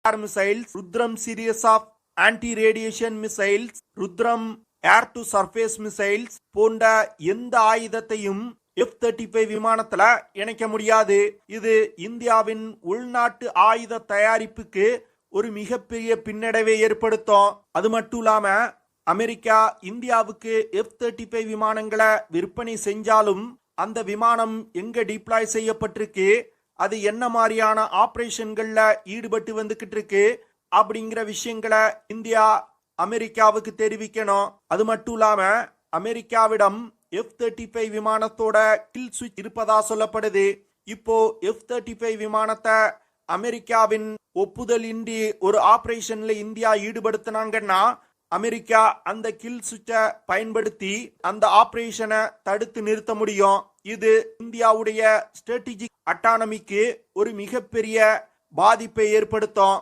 missiles, Rudram series of anti-radiation missiles, Rudram air to surface missiles போன்ற எந்த ஆயுதத்தையும் F-35 விமானத்துல இணைக்க முடியாது. இது இந்தியாவின் உள்நாட்டு ஆயுத தயாரிப்புக்கு ஒரு மிகப்பெரிய பின்னடைவை ஏற்படுத்தும். அது மட்டும் இல்லாம அமெரிக்கா இந்தியாவுக்கு F-35 விமானங்களை விற்பனை செஞ்சாலும் அந்த விமானம் எங்க டிப்ளாய் செய்யப்பட்டிருக்கு, அது என்ன மாதிரியான ஆபரேஷன்கள்ல ஈடுபட்டு வந்துகிட்டு இருக்கு அப்படிங்கிற விஷயங்களை இந்தியா அமெரிக்காவுக்கு தெரிவிக்கணும். அது மட்டும் இல்லாம அமெரிக்காவிடம் F-35 விமானத்தோட கில் சுவிட்ச் இருப்பதா சொல்லப்படுது. இப்போ F-35 விமானத்தை அமெரிக்காவின் ஒப்புதல் இன்றி ஒரு ஆபரேஷன்ல இந்தியா ஈடுபடுத்தினாங்கன்னா அமெரிக்கா அந்த கில் சுவிட்சை பயன்படுத்தி அந்த ஆபரேஷனை தடுத்து நிறுத்த முடியும். இது இந்தியாவுடைய ஸ்ட்ராட்டஜிக் அட்டானமிக்கு ஒரு மிகப்பெரிய பாதிப்பை ஏற்படுத்தும்.